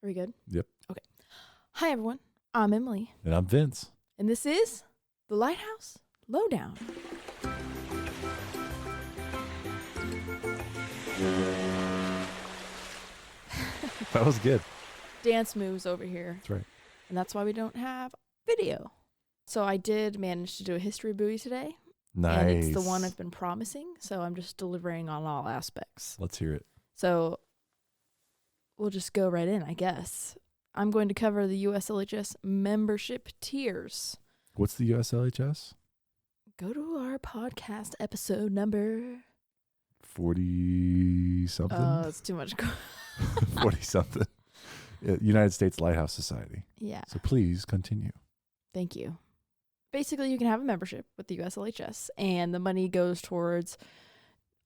Are we good? Yep. Okay. Hi, everyone. I'm Emily. And I'm Vince. And this is the Lighthouse Lowdown. That was good. Dance moves over here. That's right. And that's why we don't have video. So I did manage to do a history buoy today. Nice. And it's the one I've been promising. So I'm just delivering on all aspects. Let's hear it. So we'll just go right in, I guess. I'm going to cover the USLHS membership tiers. What's the USLHS? Go to our podcast episode number 40 something. It's too much. 40 something. United States Lighthouse Society. Yeah. So please continue. Thank you. Basically, you can have a membership with the USLHS, and the money goes towards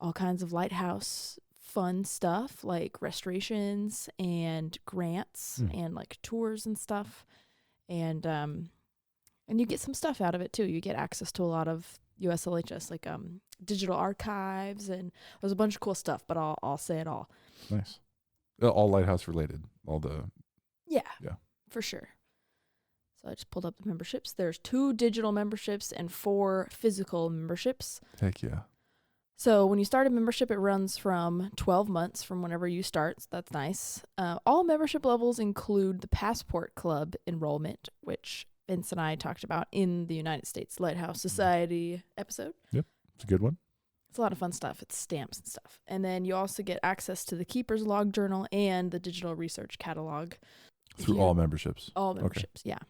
all kinds of lighthouse fun stuff like restorations and grants and like tours and stuff. And you get some stuff out of it too. You get access to a lot of USLHS like digital archives, and there's a bunch of cool stuff, but I'll say it all. Nice. All lighthouse related. Yeah, for sure. So I just pulled up the memberships. There's 2 digital memberships and 4 physical memberships. Heck yeah. So when you start a membership, it runs from 12 months from whenever you start. So that's nice. All membership levels include the Passport Club enrollment, which Vince and I talked about in the United States Lighthouse Society episode. Yep, it's a good one. It's a lot of fun stuff. It's stamps and stuff. And then you also get access to the Keeper's Log Journal and the Digital Research Catalog. Through all memberships? All memberships, yeah.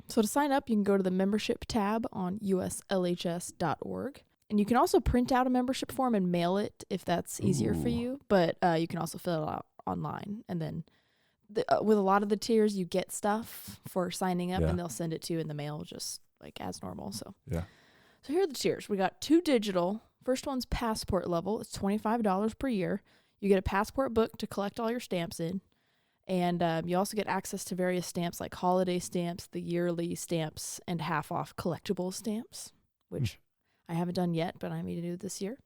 So to sign up, you can go to the membership tab on USLHS.org. And you can also print out a membership form and mail it if that's easier for you. But you can also fill it out online. And then with a lot of the tiers, you get stuff for signing up, and they'll send it to you in the mail just like as normal. So here are the tiers. We got 2 digital. First one's passport level. It's $25 per year. You get a passport book to collect all your stamps in. And you also get access to various stamps like holiday stamps, the yearly stamps, and half-off collectible stamps, which I haven't done yet, but I need to do this year.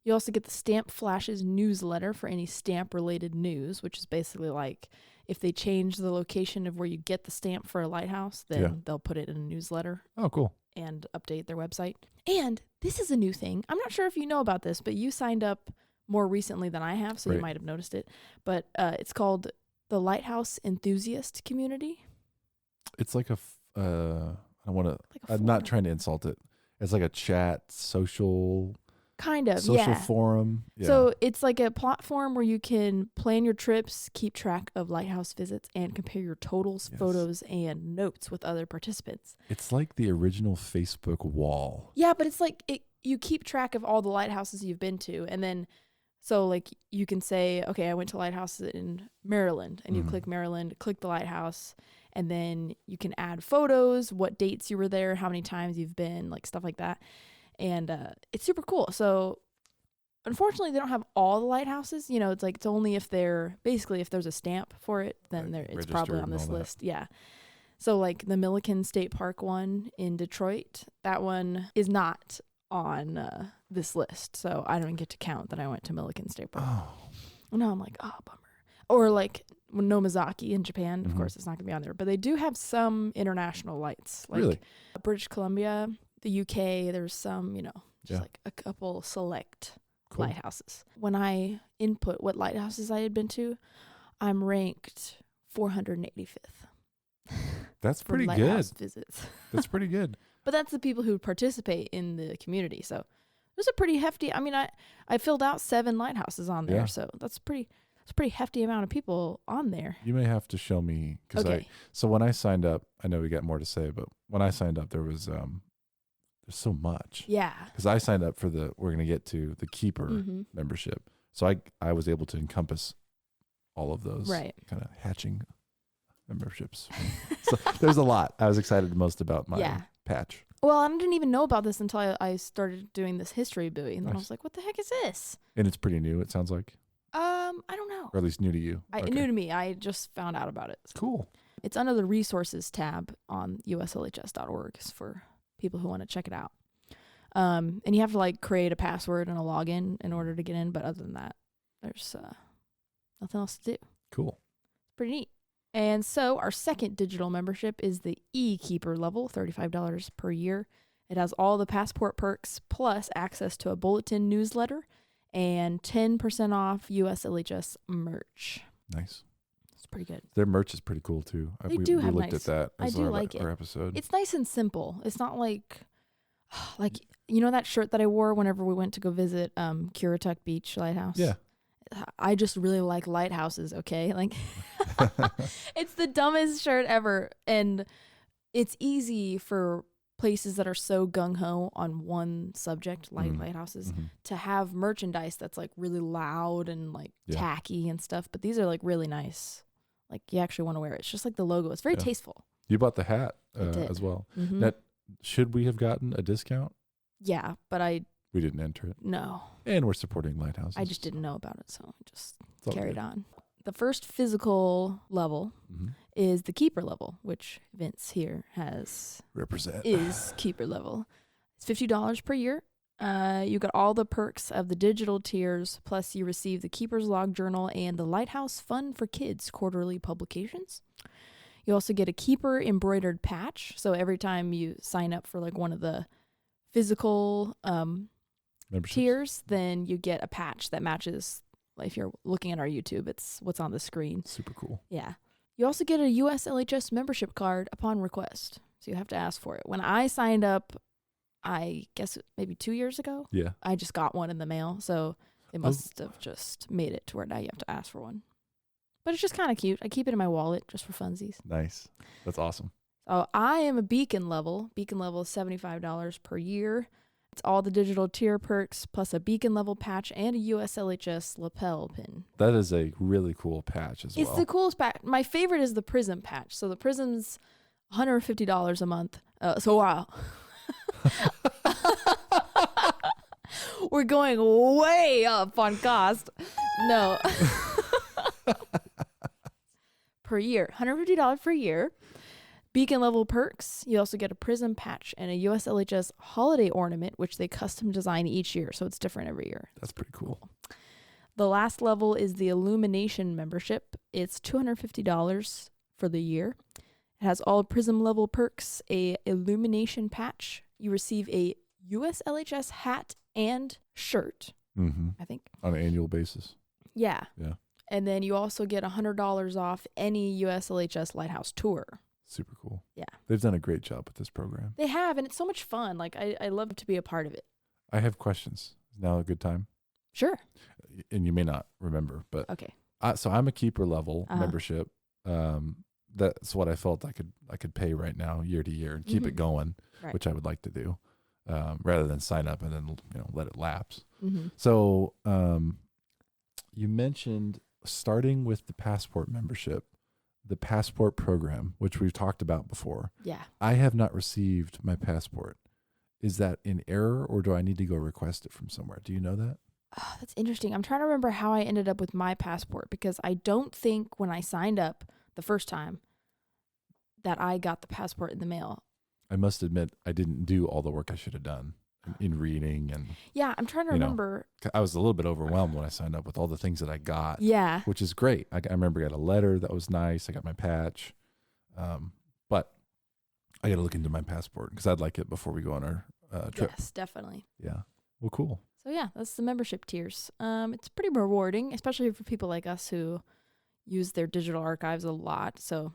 You also get the Stamp Flashes newsletter for any stamp-related news, which is basically like if they change the location of where you get the stamp for a lighthouse, then they'll put it in a newsletter. Oh, cool. And update their website. And this is a new thing. I'm not sure if you know about this, but you signed up more recently than I have, so you might have noticed it. But it's called the Lighthouse Enthusiast Community. It's like I'm not trying to insult it. It's like a chat, social forum. Yeah. So it's like a platform where you can plan your trips, keep track of lighthouse visits, and compare your totals, photos, and notes with other participants. It's like the original Facebook wall. Yeah, but it's like you keep track of all the lighthouses you've been to, and then so like you can say, okay, I went to lighthouses in Maryland, and you click Maryland, click the lighthouse, and then you can add photos, what dates you were there, how many times you've been, like stuff like that. And it's super cool. So unfortunately, they don't have all the lighthouses. You know, it's like it's only if there's a stamp for it, then it's probably on this list. Yeah. So like the Milliken State Park one in Detroit, that one is not on this list. So I don't get to count that I went to Milliken State Park. Oh. No, I'm like, oh, bummer. Or like Nomazaki in Japan, of course, it's not going to be on there. But they do have some international lights. Like British Columbia, the UK, there's some, like a couple select lighthouses. When I input what lighthouses I had been to, I'm ranked 485th. That's pretty good. Visits. That's pretty good. But that's the people who participate in the community. So there's a pretty hefty, I filled out 7 lighthouses on there. Yeah. So it's a pretty hefty amount of people on there. You may have to show me. So when I signed up, I know we got more to say, but when I signed up, there was, there's so much. Yeah. Because I signed up for we're going to get to the Keeper membership. So I was able to encompass all of those kind of hatching memberships. So there's a lot. I was excited the most about my patch. Well, I didn't even know about this until I started doing this history buoy. And then I was like, what the heck is this? And it's pretty new, it sounds like. I don't know. Or at least new to you. New to me. I just found out about it. Cool. It's under the resources tab on USLHS.org for people who want to check it out. And you have to like create a password and a login in order to get in. But other than that, there's nothing else to do. Cool. Pretty neat. And so our second digital membership is the e-keeper level, $35 per year. It has all the passport perks plus access to a bulletin newsletter and 10% off USLHS merch. Nice. It's pretty good. Their merch is pretty cool too. They do have we looked nice. at that. I do like it. Our episode. It's nice and simple. It's not like you know that shirt that I wore whenever we went to go visit Currituck Beach Lighthouse? Yeah. I just really like lighthouses, okay? Like it's the dumbest shirt ever. And it's easy for places that are so gung-ho on one subject, like lighthouses, to have merchandise that's like really loud and like tacky and stuff. But these are like really nice. Like you actually want to wear it. It's just like the logo. It's very tasteful. You bought the hat as well. That should we have gotten a discount? Yeah, but we didn't enter it. No. And we're supporting lighthouses. I just didn't know about it, so I just carried on. The first physical level is the keeper level, which Vince here is keeper level. It's $50 per year. You got all the perks of the digital tiers, plus you receive the Keeper's Log Journal and the Lighthouse Fun for Kids quarterly publications. You also get a Keeper embroidered patch, so every time you sign up for like one of the physical tiers, then you get a patch that matches. If you're looking at our YouTube, it's what's on the screen. Super cool. Yeah. You also get a USLHS membership card upon request, so you have to ask for it. When I signed up, I guess maybe 2 years ago, I just got one in the mail, so they must have just made it to where now you have to ask for one. But it's just kind of cute. I keep it in my wallet just for funsies. Nice. That's awesome. So I am a beacon level. Beacon level is $75 per year. It's all the digital tier perks plus a beacon level patch and a USLHS lapel pin. That is a really cool patch as well. It's the coolest patch. My favorite is the Prism patch. So the Prism's $150 a month. So wow. We're going way up on cost. No. Per year. $150 per year. Beacon level perks. You also get a Prism patch and a USLHS holiday ornament, which they custom design each year. So it's different every year. That's pretty cool. The last level is the Illumination membership. It's $250 for the year. It has all Prism level perks, a Illumination patch. You receive a USLHS hat and shirt, I think. On an annual basis. Yeah. And then you also get $100 off any USLHS Lighthouse tour. Super cool. Yeah. They've done a great job with this program. They have, and it's so much fun. Like, I love to be a part of it. I have questions. Is now a good time? Sure. And you may not remember, but okay. So I'm a keeper level membership. That's what I felt I could pay right now year to year and keep it going, which I would like to do, rather than sign up and then let it lapse. So you mentioned starting with the passport membership, the passport program, which we've talked about before. Yeah. I have not received my passport. Is that in error, or do I need to go request it from somewhere? Do you know that? Oh, that's interesting. I'm trying to remember how I ended up with my passport, because I don't think when I signed up the first time that I got the passport in the mail. I must admit, I didn't do all the work I should have done in reading and. Yeah, I'm trying to remember. I was a little bit overwhelmed when I signed up with all the things that I got. Yeah. Which is great. I remember I got a letter that was nice. I got my patch. But I got to look into my passport because I'd like it before we go on our trip. Yes, definitely. Yeah. Well, cool. So yeah, that's the membership tiers. It's pretty rewarding, especially for people like us who use their digital archives a lot. So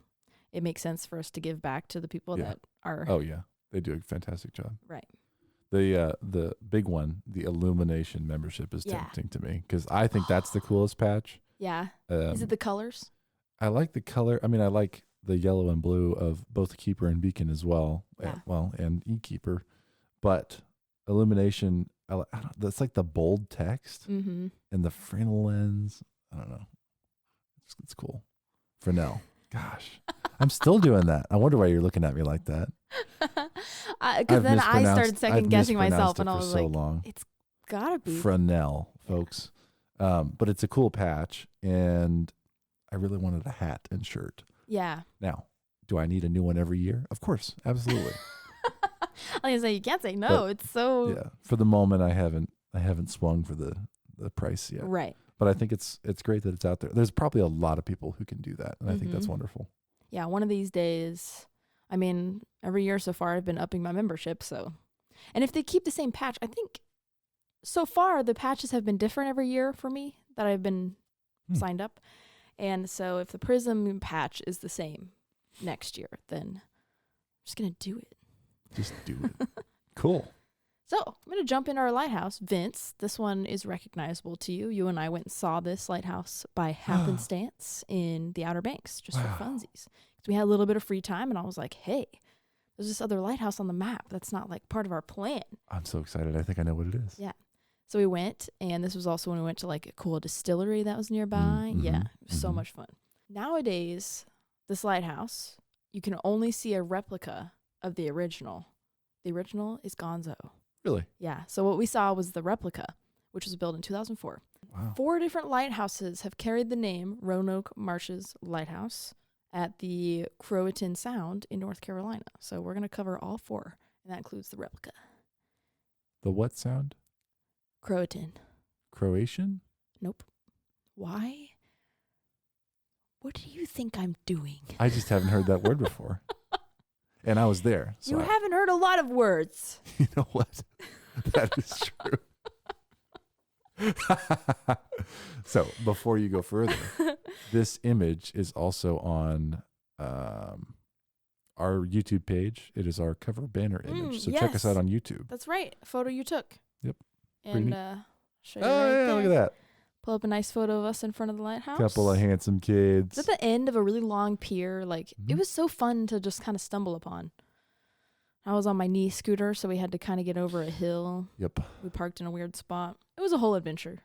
it makes sense for us to give back to the people that are. Oh yeah, they do a fantastic job. Right. The big one, the Illumination membership, is tempting to me because I think that's the coolest patch. Yeah. Is it the colors? I like the color. I mean, I like the yellow and blue of both Keeper and Beacon as well. Yeah. And eKeeper, but Illumination. That's like the bold text and the Fresnel lens. I don't know. It's cool. Fresnel. Gosh, I'm still doing that. I wonder why you're looking at me like that. Because then I started second guessing myself, and I was like, long. "It's gotta be Fresnel, folks." But it's a cool patch, and I really wanted a hat and shirt. Yeah. Now, do I need a new one every year? Of course, absolutely. I was like, you can't say no. It's so. Yeah. For the moment, I haven't swung for the price yet. Right. But I think it's great that it's out there. There's probably a lot of people who can do that, and I think that's wonderful. Yeah, one of these days, I mean, every year so far I've been upping my membership, so. And if they keep the same patch, I think so far the patches have been different every year for me that I've been signed up. And so if the Prism patch is the same next year, then I'm just going to do it. Just do it. Cool. So I'm going to jump into our lighthouse. Vince, this one is recognizable to you. You and I went and saw this lighthouse by happenstance in the Outer Banks, just for funsies. Because we had a little bit of free time, and I was like, hey, there's this other lighthouse on the map that's not like part of our plan. I'm so excited. I think I know what it is. Yeah. So we went, and this was also when we went to like a cool distillery that was nearby. Yeah, it was so much fun. Nowadays, this lighthouse, you can only see a replica of the original. The original is gonzo. Really? Yeah. So what we saw was the replica, which was built in 2004. Wow. 4 different lighthouses have carried the name Roanoke Marshes Lighthouse at the Croatan Sound in North Carolina. So we're going to cover all 4, and that includes the replica. The what sound? Croatan. Croatian? Nope. Why? What do you think I'm doing? I just haven't heard that word before. And I was there. So you haven't heard a lot of words. You know what? That is true. So before you go further, this image is also on our YouTube page. It is our cover banner image. So check us out on YouTube. That's right. A photo you took. Yep. And show you oh, right yeah, there. look at that. Pull up a nice photo of us in front of the lighthouse. Couple of handsome kids. It's at the end of a really long pier. Like, it was so fun to just kind of stumble upon. I was on my knee scooter, so we had to kind of get over a hill. Yep. We parked in a weird spot. It was a whole adventure.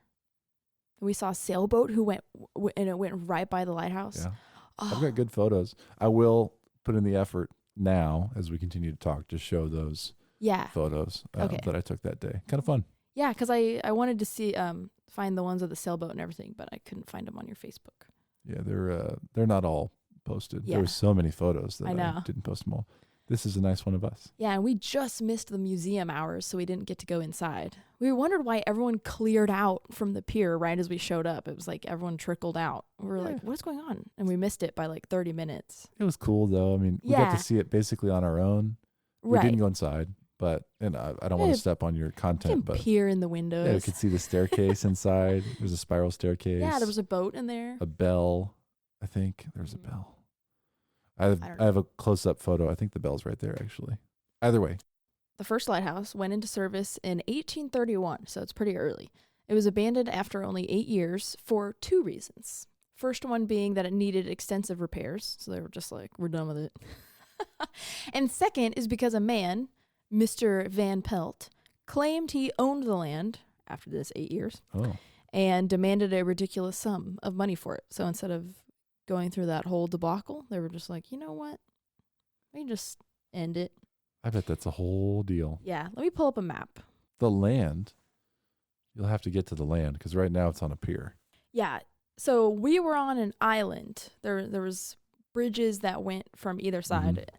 We saw a sailboat and it went right by the lighthouse. Yeah. I've got good photos. I will put in the effort now as we continue to talk to show those photos that I took that day. Kind of fun. Yeah, because I wanted to see find the ones of the sailboat and everything, but I couldn't find them on your Facebook. Yeah, they're not all posted. Yeah. There were so many photos that I didn't post them all. This is a nice one of us. Yeah, and we just missed the museum hours, so we didn't get to go inside. We wondered why everyone cleared out from the pier right as we showed up. It was like everyone trickled out. We were like, what is going on? And we missed it by like 30 minutes. It was cool, though. I mean, we got to see it basically on our own. We didn't go inside, and I don't want to step on your content, but peer in the windows. Yeah, we could see the staircase inside. There's a spiral staircase. Yeah, there was a boat in there. A bell. I think there's a bell. I have a close-up photo. I think the bell's right there, actually. Either way. The first lighthouse went into service in 1831, so it's pretty early. It was abandoned after only 8 years for 2 reasons. First one being that it needed extensive repairs, so they were just like, we're done with it. And second is because a man, Mr. Van Pelt, claimed he owned the land after this 8 years and demanded a ridiculous sum of money for it. So instead of going through that whole debacle, they were just like, you know what? We can just end it. I bet that's a whole deal. Yeah. Let me pull up a map. The land, you'll have to get to the land because right now it's on a pier. Yeah. So we were on an island. There was bridges that went from either side.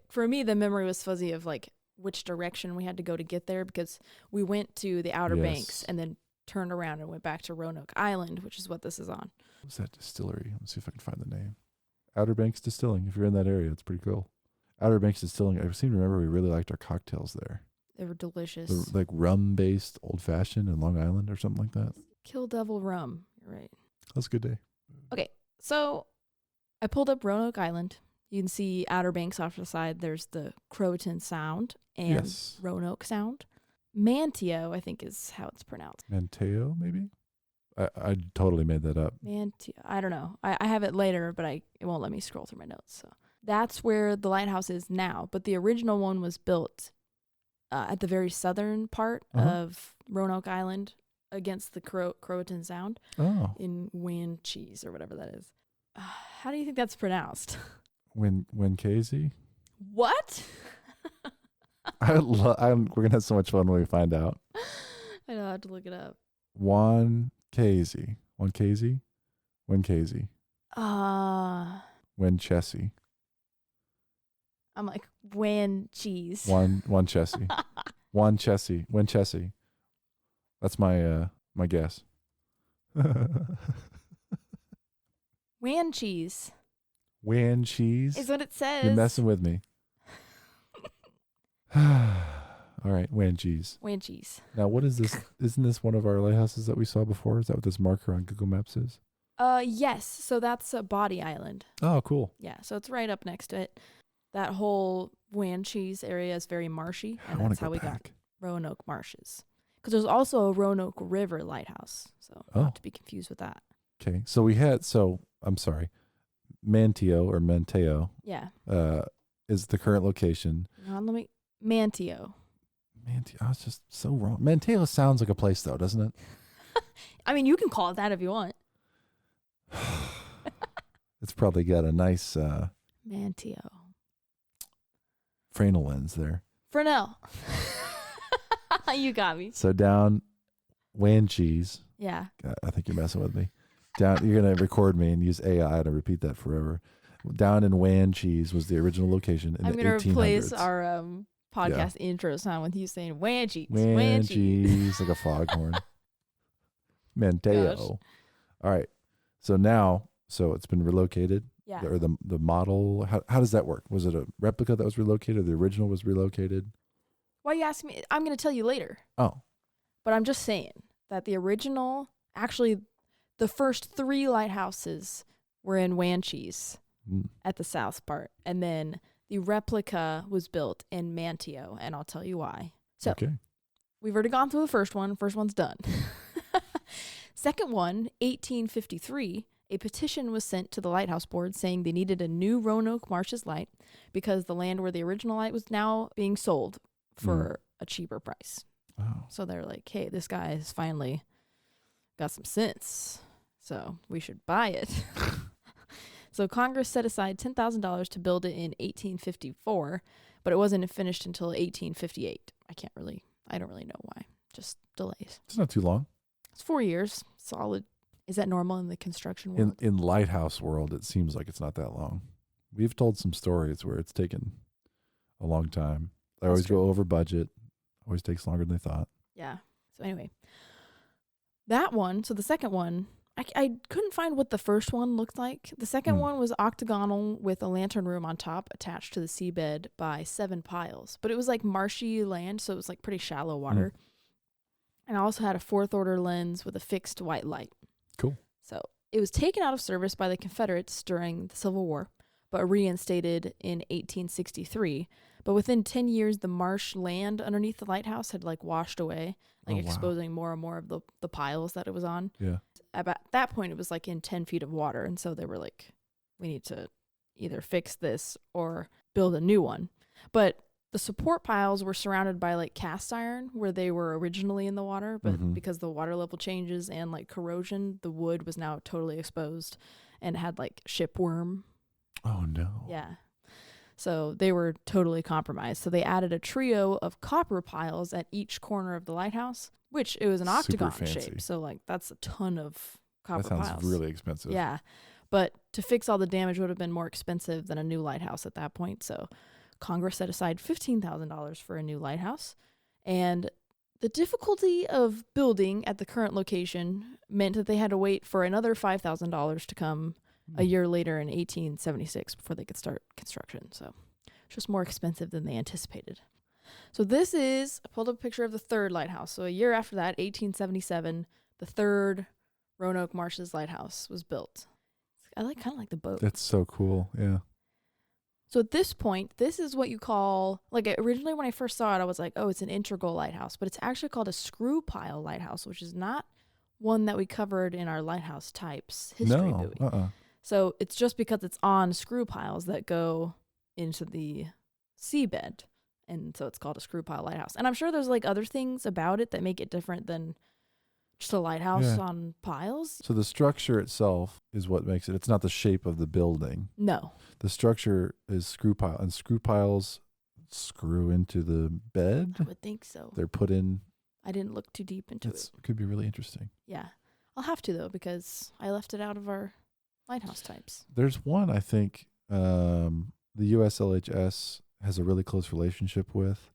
For me, the memory was fuzzy of like which direction we had to go to get there because we went to the Outer Banks and then turned around and went back to Roanoke Island, which is what this is on. What's that distillery? Let's see if I can find the name. Outer Banks Distilling. If you're in that area, it's pretty cool. Outer Banks Distilling. I seem to remember we really liked our cocktails there. They were delicious. They're like rum-based old-fashioned in Long Island or something like that. Kill Devil Rum. You're right. That was a good day. Okay, so I pulled up Roanoke Island. You can see Outer Banks off to the side. There's the Croatan Sound and Roanoke Sound. Manteo, I think is how it's pronounced. Manteo, maybe? I totally made that up. Manteo. I don't know. I have it later, but it won't let me scroll through my notes. So that's where the lighthouse is now. But the original one was built at the very southern part of Roanoke Island against the Croatan Sound in Wanchese or whatever that is. How do you think that's pronounced? Wincasey? What? We're going to have so much fun when we find out. I know, I have to look it up. Wincasey. Winchessie? I'm like, Wanchese. Winchessie. That's my guess. Wan cheese. Wan cheese? Is what it says. You're messing with me. All right, Wan cheese. Wan cheese. Now, what is this? Isn't this one of our lighthouses that we saw before? Is that what this marker on Google Maps is? Yes. So that's a Body Island. Oh, cool. Yeah. So it's right up next to it. That whole Wan cheese area is very marshy, and that's how we got Roanoke Marshes. Because there's also a Roanoke River lighthouse, so not to be confused with that. Okay, so I'm sorry, Manteo. Yeah. Is the current location. Manteo. Manteo, I was just so wrong. Manteo sounds like a place, though, doesn't it? I mean, you can call it that if you want. It's probably got a nice Manteo. Fresnel lens there. Fresnel. You got me. So down Wan cheese. Yeah. God, I think you're messing with me. Down, you're gonna record me and use AI to repeat that forever. Down in Wan cheese was the original location in the 1800s. I'm gonna replace our podcast intro sound with you saying Wan cheese. Wan cheese, like a foghorn. Manteo. Gosh. All right. So now, it's been relocated. Yeah. Or the model. How does that work? Was it a replica that was relocated? Or the original was relocated? Why you asking me? I'm gonna tell you later. Oh. But I'm just saying that the original, actually, the first 3 lighthouses were in Wan cheese at the south part, and then the replica was built in Manteo, and I'll tell you why. So, we've already gone through the first one. First one's done. Second one, 1853, a petition was sent to the Lighthouse Board saying they needed a new Roanoke Marshes light because the land where the original light was now being sold for a cheaper price. Oh. So they're like, hey, this guy has finally got some sense, so we should buy it. So Congress set aside $10,000 to build it in 1854, but it wasn't finished until 1858. I don't really know why. Just delays. It's not too long. It's 4 years. Solid. Is that normal in the construction world? In lighthouse world, it seems like it's not that long. We've told some stories where it's taken a long time. They always go over budget. Always takes longer than they thought. Yeah. So anyway, that one. So the second one, I couldn't find what the first one looked like. The second one was octagonal with a lantern room on top attached to the seabed by 7 piles. But it was like marshy land, so it was like pretty shallow water. And I also had a 4th order lens with a fixed white light. Cool. So it was taken out of service by the Confederates during the Civil War, but reinstated in 1863. But within 10 years, the marsh land underneath the lighthouse had washed away, exposing more and more of the piles that it was on. Yeah. About that point, it was in 10 feet of water. And so they were like, we need to either fix this or build a new one. But the support piles were surrounded by cast iron where they were originally in the water. But because the water level changes and corrosion, the wood was now totally exposed and had shipworm. Oh, no. Yeah. So they were totally compromised. So they added a trio of copper piles at each corner of the lighthouse, which it was an octagon shape. So that's a ton of copper piles. That sounds really expensive. Yeah. But to fix all the damage would have been more expensive than a new lighthouse at that point. So Congress set aside $15,000 for a new lighthouse. And the difficulty of building at the current location meant that they had to wait for another $5,000 to come a year later in 1876 before they could start construction. So it's just more expensive than they anticipated. So I pulled up a picture of the third lighthouse. So a year after that, 1877, the third Roanoke Marshes Lighthouse was built. I kind of like the boat. That's so cool. Yeah. So at this point, this is what you call, originally when I first saw it, I was like, oh, it's an integral lighthouse. But it's actually called a screw pile lighthouse, which is not one that we covered in our lighthouse types history movie. So it's just because it's on screw piles that go into the seabed. And so it's called a screw pile lighthouse. And I'm sure there's other things about it that make it different than just a lighthouse on piles. So the structure itself is what makes it. It's not the shape of the building. No. The structure is screw pile. And screw piles screw into the bed? I would think so. They're put in. I didn't look too deep into it. Could be really interesting. Yeah. I'll have to, though, because I left it out of our lighthouse types. There's one I think the USLHS has a really close relationship with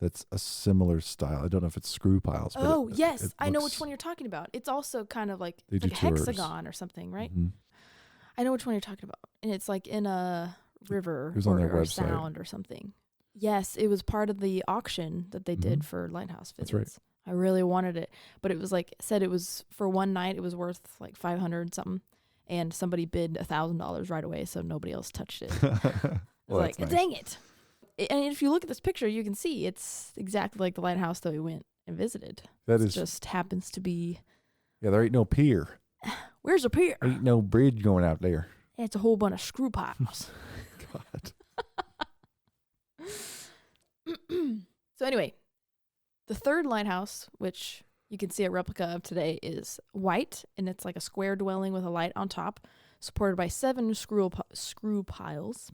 that's a similar style. I don't know if it's screw piles. But oh, yes. I know which one you're talking about. It's also kind of like, it's like a hexagon or something, right? Mm-hmm. I know which one you're talking about. And it's like in a river or sound or something. Yes, it was part of the auction that they did for lighthouse visits. That's right. I really wanted it. But it was like, said it was, for one night, it was worth like $500 something. And somebody bid $1,000 right away, so nobody else touched it. Well, like, nice. Dang it. And if you look at this picture, you can see it's exactly like the lighthouse that we went and visited. It just happens to be. Yeah, there ain't no pier. Where's a pier? Ain't no bridge going out there. It's a whole bunch of screw piles. God. So anyway, the third lighthouse, which you can see a replica of today, is white, and it's like a square dwelling with a light on top, supported by 7 screw piles.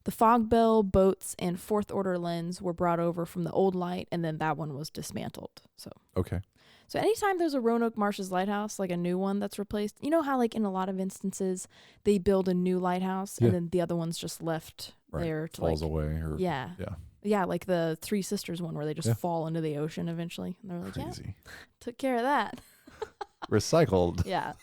The fog bell, boats, and fourth order lens were brought over from the old light, and then that one was dismantled. So anytime there's a Roanoke Marshes Lighthouse, like a new one that's replaced, you know how like in a lot of instances they build a new lighthouse and then the other one's just left there to falls away or yeah, like the Three Sisters one where they just fall into the ocean eventually. And they're like, crazy. Yeah, took care of that. Recycled. Yeah.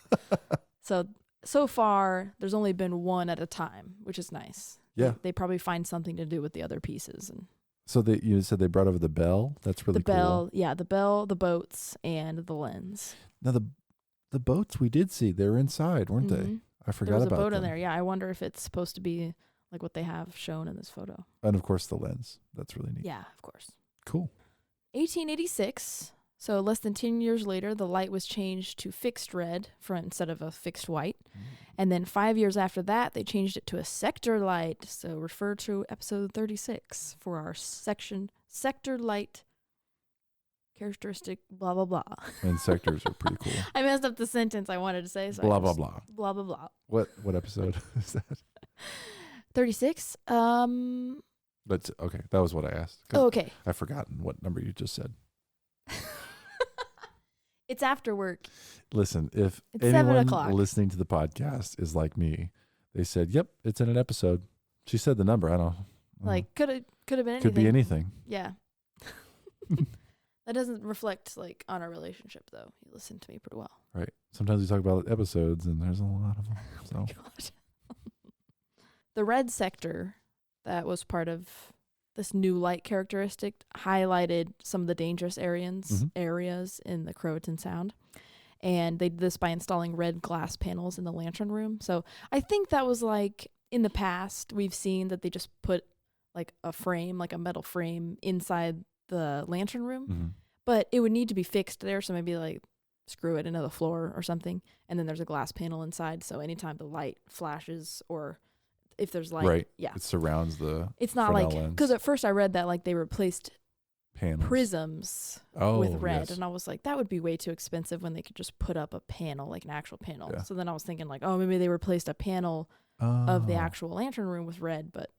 So far, there's only been one at a time, which is nice. Yeah. They probably find something to do with the other pieces. And so you said they brought over the bell? That's really cool. The bell, yeah, the bell, the boats, and the lens. Now, the boats we did see, they were inside, weren't they? I forgot about them. There was a boat in there. Yeah, I wonder if it's supposed to be like what they have shown in this photo. And, of course, the lens. That's really neat. Yeah, of course. Cool. 1886, so less than 10 years later, the light was changed to fixed red instead of a fixed white. And then 5 years after that, they changed it to a sector light. So refer to episode 36 for our section, sector light characteristic, blah, blah, blah. And sectors are pretty cool. I messed up the sentence I wanted to say. So blah, blah, blah. Blah, blah, blah. What episode is that? 36. But okay, that was what I asked. Oh, okay. I've forgotten what number you just said. It's after work. Listen, if anyone listening to the podcast is like me, they said, "Yep, it's in an episode." She said the number. I don't know. Like could have been anything. Could be anything. Yeah. That doesn't reflect like on our relationship, though. You listen to me pretty well. Right. Sometimes we talk about episodes, and there's a lot of them. So. Oh God. The red sector that was part of this new light characteristic highlighted some of the dangerous areas in the Croatan Sound. And they did this by installing red glass panels in the lantern room. So I think that was like in the past, we've seen that they just put like a frame, like a metal frame inside the lantern room. But it would need to be fixed there. So maybe like screw it into the floor or something. And then there's a glass panel inside. So anytime the light flashes or if there's light, it surrounds the. It's not like because at first I read that like they replaced prisms with red, and I was like, that would be way too expensive when they could just put up a panel, like an actual panel. Yeah. So then I was thinking like, oh, maybe they replaced a panel of the actual lantern room with red, but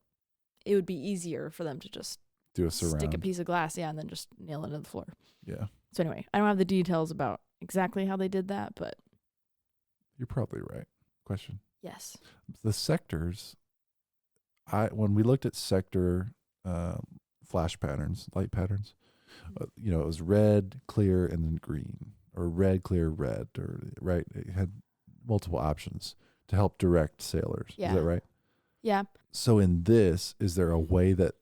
it would be easier for them to just do a surround, stick a piece of glass, and then just nail it into the floor. Yeah. So anyway, I don't have the details about exactly how they did that, but you're probably right. Question. Yes. The sectors. When we looked at sector flash patterns, light patterns, it was red, clear, and then green, or red, clear, red, or right. It had multiple options to help direct sailors. Yeah. Is that right? Yeah. So in this, is there a way that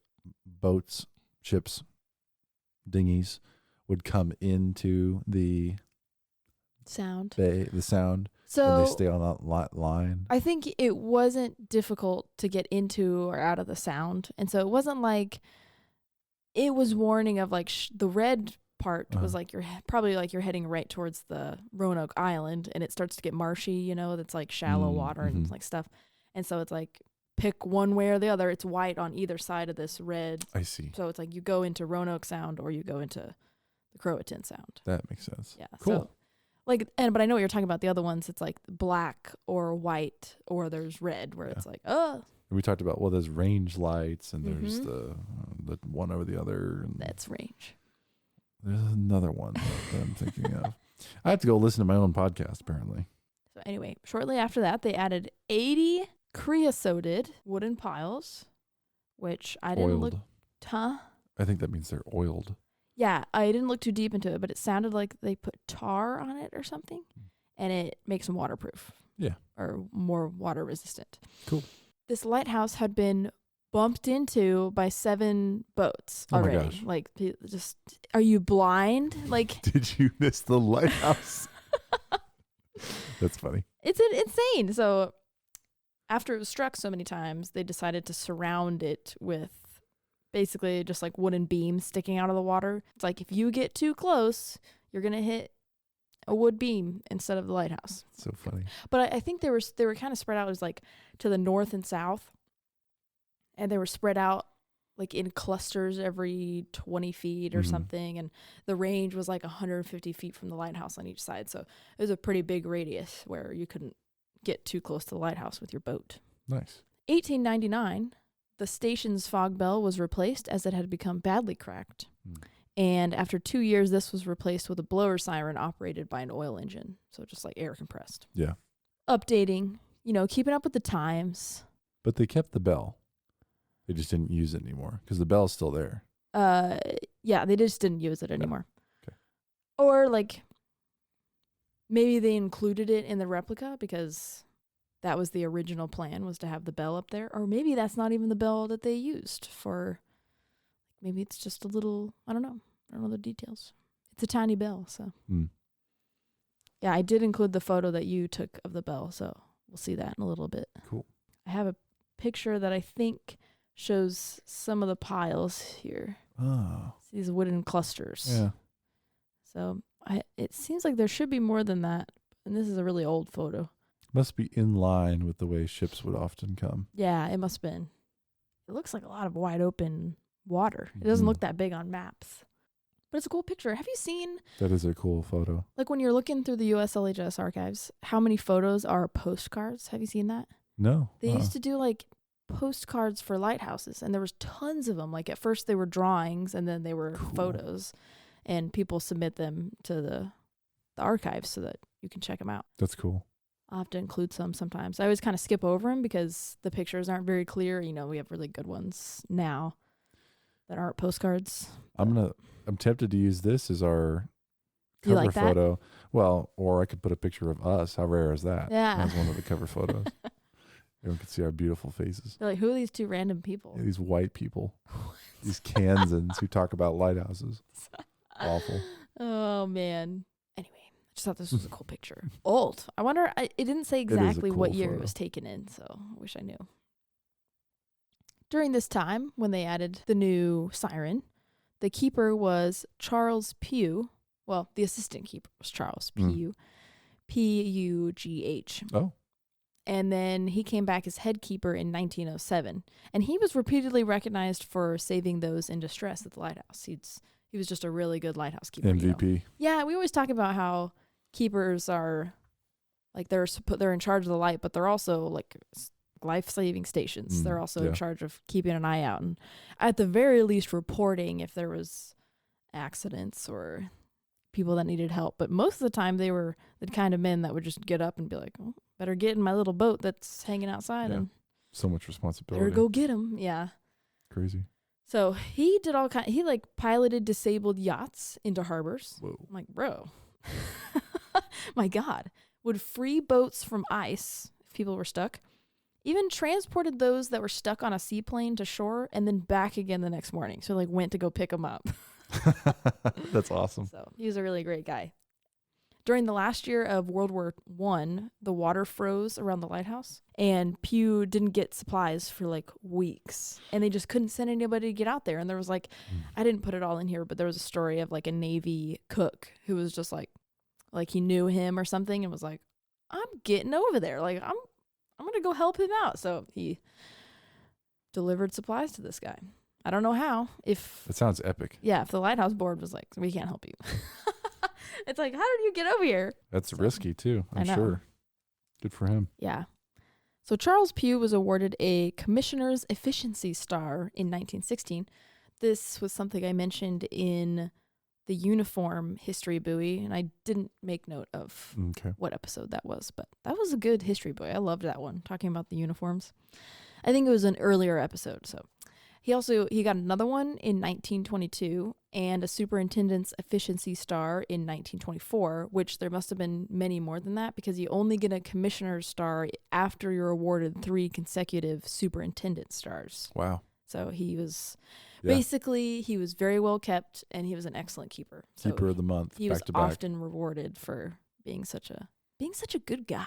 boats, ships, dinghies would come into the sound? The sound. So and they stay on that line. I think it wasn't difficult to get into or out of the sound. And so it wasn't like it was warning of like the red part was like you're probably like you're heading right towards the Roanoke Island and it starts to get marshy, that's like shallow water and like stuff. And so it's like pick one way or the other. It's white on either side of this red. I see. So it's like you go into Roanoke Sound or you go into the Croatan Sound. That makes sense. Yeah. Cool. So, but I know what you're talking about. The other ones, it's like black or white, or there's red, where it's like, We talked about there's range lights, and there's the one over the other. And that's range. There's another one that I'm thinking of. I have to go listen to my own podcast, apparently. So anyway, shortly after that, they added 80 creosoted wooden piles, which I didn't look. Huh? I think that means they're oiled. Yeah, I didn't look too deep into it, but it sounded like they put tar on it or something, and it makes them waterproof. Yeah. Or more water resistant. Cool. This lighthouse had been bumped into by 7 boats already. Oh my gosh. Like, just, are you blind? Like, did you miss the lighthouse? That's funny. It's insane. So after it was struck so many times, they decided to surround it with basically just like wooden beams sticking out of the water. It's like if you get too close, you're going to hit a wood beam instead of the lighthouse. So funny. But I think they were kind of spread out as like to the north and south. And they were spread out like in clusters every 20 feet or something. And the range was like 150 feet from the lighthouse on each side. So it was a pretty big radius where you couldn't get too close to the lighthouse with your boat. Nice. 1899, the station's fog bell was replaced as it had become badly cracked. And after 2 years, this was replaced with a blower siren operated by an oil engine. So just like air compressed. Yeah. Updating, keeping up with the times. But they kept the bell. They just didn't use it anymore because the bell's still there. Yeah, they just didn't use it anymore. Okay. Or like maybe they included it in the replica because that was the original plan, was to have the bell up there. Or maybe that's not even the bell that they used for, maybe it's just a little, I don't know the details. It's a tiny bell, so. Yeah, I did include the photo that you took of the bell, so we'll see that in a little bit. Cool. I have a picture that I think shows some of the piles here. Oh. These wooden clusters. Yeah. So it seems like there should be more than that. And this is a really old photo. Must be in line with the way ships would often come. Yeah, it must have been. It looks like a lot of wide open water. It doesn't look that big on maps. But it's a cool picture. Have you seen... That is a cool photo. Like when you're looking through the USLHS archives, how many photos are postcards? Have you seen that? No. They used to do like postcards for lighthouses, and there was tons of them. Like at first they were drawings, and then they were photos, and people submit them to the archives so that you can check them out. That's cool. I'll have to include some sometimes. I always kind of skip over them because the pictures aren't very clear. We have really good ones now that aren't postcards. I'm tempted to use this as our cover photo. Well, or I could put a picture of us. How rare is that? Yeah. As one of the cover photos. Everyone can see our beautiful faces. They're like, who are these 2 random people? Yeah, these white people. These Kansans who talk about lighthouses. Awful. Oh, man. Anyway, I just thought this was a cool picture. Old. I wonder, it didn't say exactly what year it was taken in, so I wish I knew. During this time, when they added the new siren, the keeper was Charles Pugh. Well, the assistant keeper was Charles Pugh. P-U-G-H. Oh. And then he came back as head keeper in 1907. And he was repeatedly recognized for saving those in distress at the lighthouse. He was just a really good lighthouse keeper. MVP. Yeah, we always talk about how keepers are, like, they're in charge of the light, but they're also, like, life-saving stations. They're also in charge of keeping an eye out. And at the very least, reporting if there was accidents or people that needed help. But most of the time, they were the kind of men that would just get up and be like, oh, better get in my little boat that's hanging outside. Yeah. And so much responsibility. better go get him. Yeah. Crazy. So he did he piloted disabled yachts into harbors. Whoa. I'm like, bro, my God, would free boats from ice if people were stuck. Even transported those that were stuck on a seaplane to shore and then back again the next morning. So went to go pick them up. That's awesome. So he was a really great guy. During the last year of World War I, the water froze around the lighthouse, and Pugh didn't get supplies for like weeks, and they just couldn't send anybody to get out there. And there was I didn't put it all in here, but there was a story of like a Navy cook who was just like he knew him or something and was like, I'm getting over there. Like, I'm going to go help him out. So he delivered supplies to this guy. I don't know how. That sounds epic. Yeah, if the lighthouse board was like, we can't help you. It's like, how did you get over here? That's risky too, I'm sure. Good for him. Yeah. So Charles Pugh was awarded a Commissioner's Efficiency Star in 1916. This was something I mentioned in the uniform history buoy, and I didn't make note of what episode that was, but that was a good history buoy. I loved that one, talking about the uniforms. I think it was an earlier episode. So He got another one in 1922 and a superintendent's efficiency star in 1924, which there must have been many more than that because you only get a commissioner's star after you're awarded 3 consecutive superintendent stars. Wow. So he was basically, he was very well kept and he was an excellent keeper. So Keeper of the month. He back was to back. often rewarded for being such a good guy.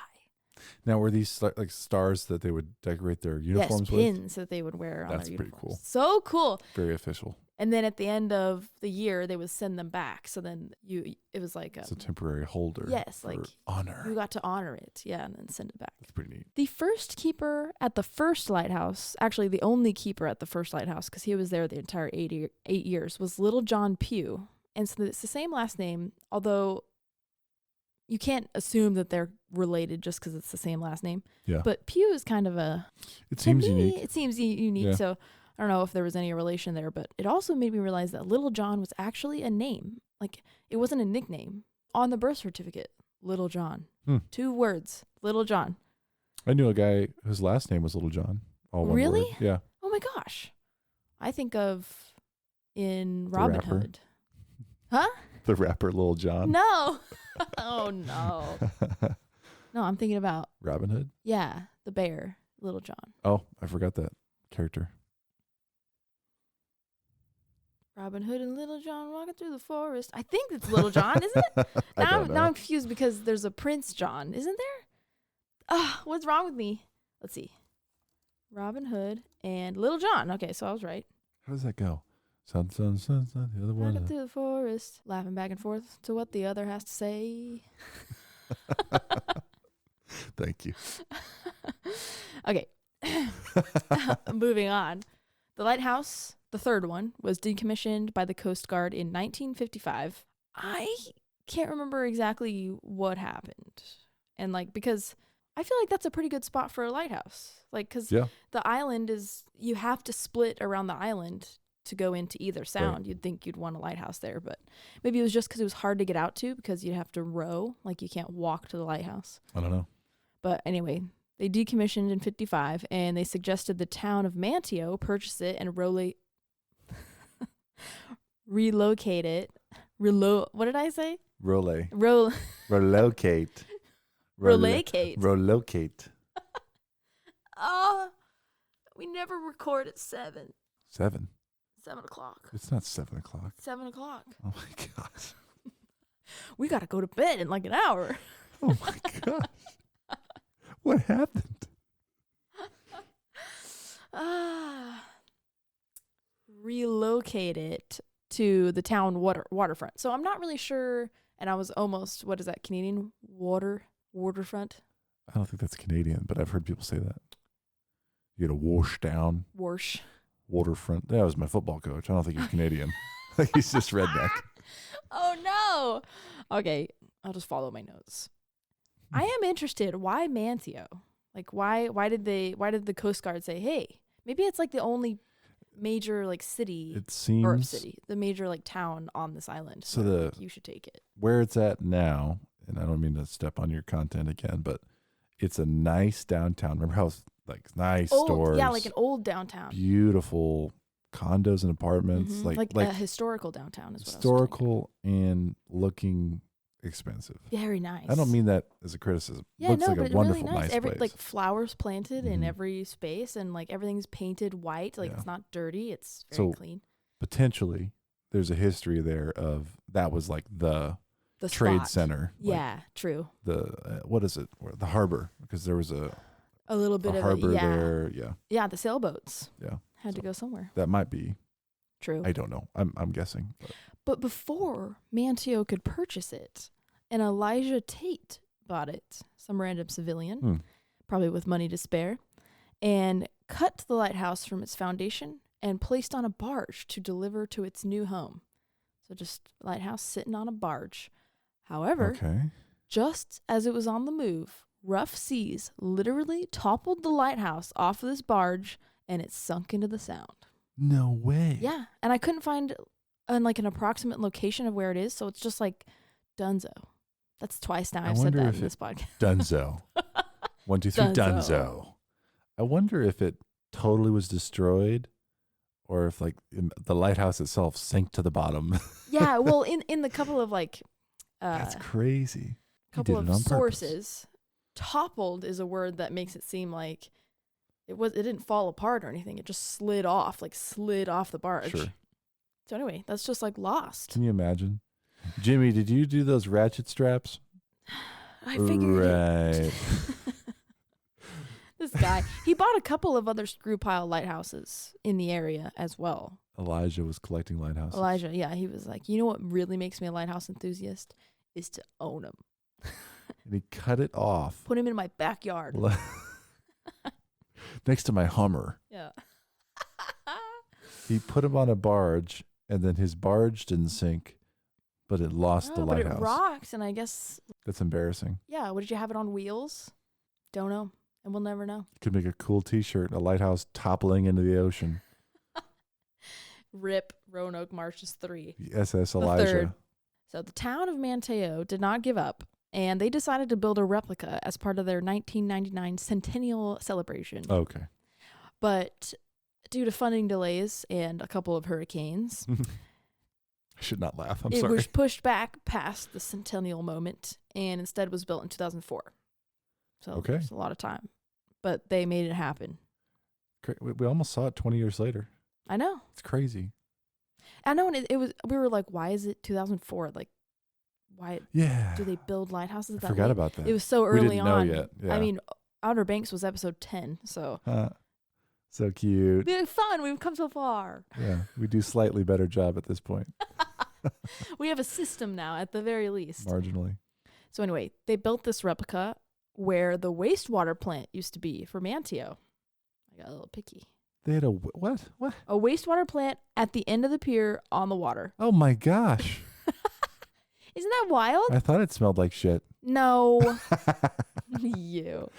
Now, were these like stars that they would decorate their uniforms with? Yes, pins that they would wear on That's their pretty uniforms. cool. So cool. Very official. And then at the end of the year, they would send them back. So then it was like it's a temporary holder. Yes, for like honor. You got to honor it, and then send it back. That's pretty neat. The first keeper at the first lighthouse, actually the only keeper at the first lighthouse, because he was there the entire 8 years, was Little John Pugh. And so it's the same last name, although you can't assume that they're related just because it's the same last name. Yeah. But Pugh is kind of it seems unique. It seems unique. Yeah. So I don't know if there was any relation there, but it also made me realize that Little John was actually a name. Like, it wasn't a nickname. On the birth certificate, Little John. 2 words, Little John. I knew a guy whose last name was Little John. All one Really? word. Yeah. Oh my gosh. I think of in Robin Hood. Huh? The rapper Little John. No. Oh, no. No, I'm thinking about. Robin Hood? Yeah, the bear, Little John. Oh, I forgot that character. Robin Hood and Little John walking through the forest. I think it's Little John, isn't it? Now I'm confused because there's a Prince John, isn't there? What's wrong with me? Let's see. Robin Hood and Little John. Okay, so I was right. How does that go? Sun, the other one. Walking through the forest, laughing back and forth to what the other has to say. Thank you. Okay. Moving on. The lighthouse, the third one, was decommissioned by the Coast Guard in 1955. I can't remember exactly what happened. And because I feel like that's a pretty good spot for a lighthouse. Because the island you have to split around the island to go into either sound. Right. You'd think you'd want a lighthouse there, but maybe it was just because it was hard to get out to because you'd have to row. You can't walk to the lighthouse. I don't know. But anyway, they decommissioned in 55 and they suggested the town of Manteo purchase it and relocate it. What did I say? Relocate. Relocate. Relocate. Oh, we never record at 7. 7 o'clock. It's not 7 o'clock. 7 o'clock. Oh my gosh. We got to go to bed in an hour. Oh my gosh. What happened? Relocate it to the town waterfront. So I'm not really sure, and I was almost, what is that, Canadian waterfront? I don't think that's Canadian, but I've heard people say that. You get a wash down. Waterfront. That was my football coach. I don't think he's Canadian. He's just redneck. Oh no. Okay, I'll just follow my notes. I am interested. Why Manteo? Why did the Coast Guard say, hey, maybe it's the only major city. It seems the major town on this island. So you should take it. Where it's at now, and I don't mean to step on your content again, but it's a nice downtown. Remember how it's nice stores? Yeah, an old downtown. Beautiful condos and apartments. Mm-hmm. A historical downtown is what historical and looking expensive. Very nice. I don't mean that as a criticism. Yeah, looks like but a wonderful, really nice. place. Flowers planted in every space, and everything's painted white. It's not dirty. It's very clean. Potentially, there's a history there of that was the trade spot. Center. Yeah, true. The what is it? The harbor, because there was a little bit of harbor there. Yeah. Yeah, the sailboats. Yeah. Had to go somewhere. That might be true. I don't know. I'm guessing. But before Manteo could purchase it, an Elijah Tate bought it, some random civilian, probably with money to spare, and cut the lighthouse from its foundation and placed on a barge to deliver to its new home. So just lighthouse sitting on a barge. However, just as it was on the move, rough seas literally toppled the lighthouse off of this barge and it sunk into the sound. No way. Yeah. And I couldn't find an approximate location of where it is. So it's just dunzo. That's twice now I've said that in this podcast. Dunzo. 1, 2, 3, Dunzo. I wonder if it totally was destroyed or if like the lighthouse itself sank to the bottom. Yeah, well, in the couple of like that's crazy. Couple of sources, toppled is a word that makes it seem like it didn't fall apart or anything. It just slid off the barge. Sure. So anyway, that's just like lost. Can you imagine? Jimmy, did you do those ratchet straps? I figured. Right. This guy, he bought a couple of other screw pile lighthouses in the area as well. Elijah was collecting lighthouses. Elijah, yeah, he was like, you know what really makes me a lighthouse enthusiast is to own them. And he cut it off. Put him in my backyard. Next to my Hummer. Yeah. He put him on a barge, and then his barge didn't sink, but it lost the lighthouse. But it rocked, and I guess... That's embarrassing. Yeah, what did you have it on wheels? Don't know, and we'll never know. Could make a cool t-shirt, a lighthouse toppling into the ocean. RIP Roanoke Marshes 3. The SS Elijah. The third. So the town of Manteo did not give up, and they decided to build a replica as part of their 1999 centennial celebration. Okay. But due to funding delays and a couple of hurricanes, I should not laugh. I'm it sorry. was pushed back past the centennial moment and instead was built in 2004. So it's a lot of time. But they made it happen. We almost saw it 20 years later. I know. It's crazy. I know, and it was. We were like, why is it 2004? Like, why do they build lighthouses that I forgot late? about that. It was so early we didn't on. know yet. Yeah. I mean, Outer Banks was episode 10, so. So cute. Been fun. We've come so far. Yeah, we do slightly better job at this point. We have a system now, at the very least. Marginally. So anyway, they built this replica where the wastewater plant used to be for Manteo. I got a little picky. They had a what? What? A wastewater plant at the end of the pier on the water. Oh my gosh. Isn't that wild? I thought it smelled like shit. No. You.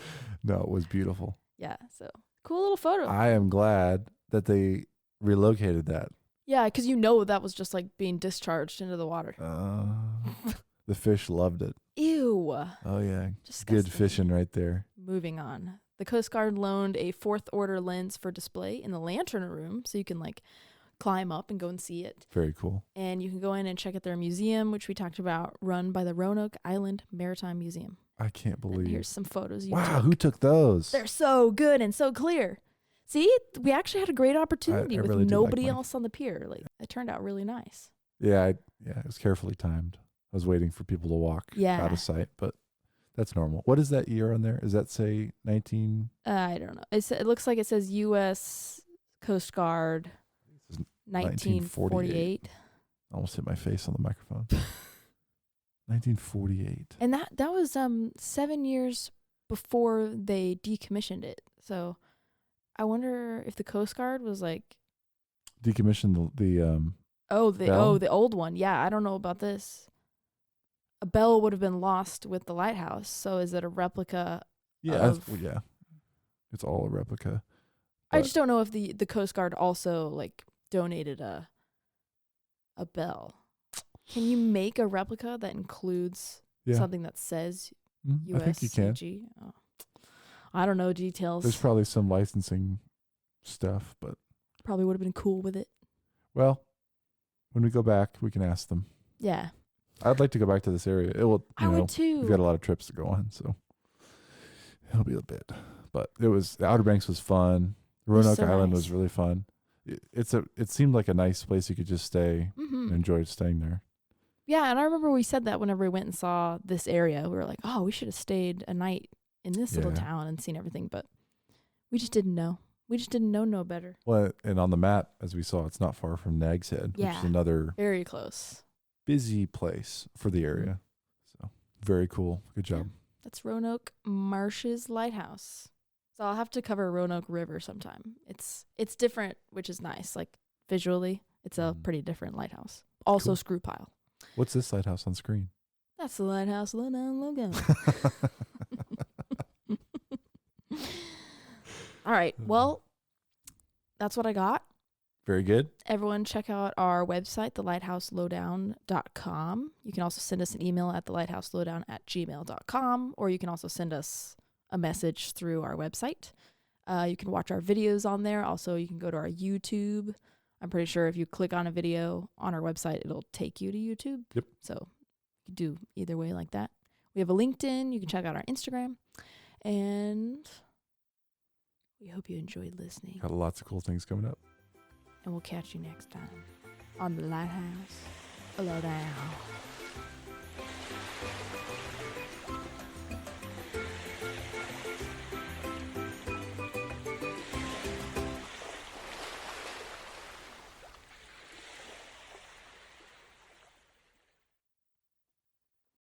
No, it was beautiful. Yeah, so cool little photo. I am glad that they relocated that. Yeah, because you know that was just like being discharged into the water. The fish loved it. Ew. Oh, yeah. Disgusting. Good fishing right there. Moving on. The Coast Guard loaned a 4th order lens for display in the lantern room so you can like climb up and go and see it. Very cool. And you can go in and check out their museum, which we talked about, run by the Roanoke Island Maritime Museum. I can't believe. And here's some photos you Wow, took. who took those? They're so good and so clear. See, we actually had a great opportunity I with really nobody else on the pier. Like, it turned out really nice. Yeah, it was carefully timed. I was waiting for people to walk out of sight, but that's normal. What is that year on there? Does that say 19? I don't know. It looks like it says U.S. Coast Guard 1948. I almost hit my face on the microphone. 1948. And that was 7 years before they decommissioned it. So I wonder if the Coast Guard was like Decommissioned the the old one. Yeah, I don't know about this. A bell would have been lost with the lighthouse. So is it a replica? Yeah, it's all a replica. I just don't know if the Coast Guard also like donated a bell. Can you make a replica that includes something that says USCG? I think you can. Oh. I don't know details. There's probably some licensing stuff, but probably would have been cool with it. Well, when we go back, we can ask them. Yeah. I'd like to go back to this area. It will. I would too. We've got a lot of trips to go on, so it'll be a bit. But the Outer Banks was fun. Roanoke Island was really fun. It seemed like a nice place you could just stay and enjoy staying there. Yeah, and I remember we said that whenever we went and saw this area. We were like, oh, we should have stayed a night in this little town and seen everything, but we just didn't know. We just didn't know no better. Well, and on the map, as we saw, it's not far from Nag's Head, which is another very close, busy place for the area. So very cool. Good job. Yeah. That's Roanoke Marshes Lighthouse. So I'll have to cover Roanoke River sometime. It's different, which is nice. Like visually, it's a pretty different lighthouse. Also screw pile. What's this lighthouse on screen? That's the lighthouse Lowdown logo. All right. Well, that's what I got. Very good. Everyone check out our website, thelighthouselowdown.com. You can also send us an email at thelighthouselowdown@gmail.com, or you can also send us a message through our website. You can watch our videos on there. Also, you can go to our YouTube. I'm pretty sure if you click on a video on our website, it'll take you to YouTube. Yep. So you can do either way like that. We have a LinkedIn. You can check out our Instagram. And we hope you enjoyed listening. Got lots of cool things coming up. And we'll catch you next time on the Lighthouse Lowdown.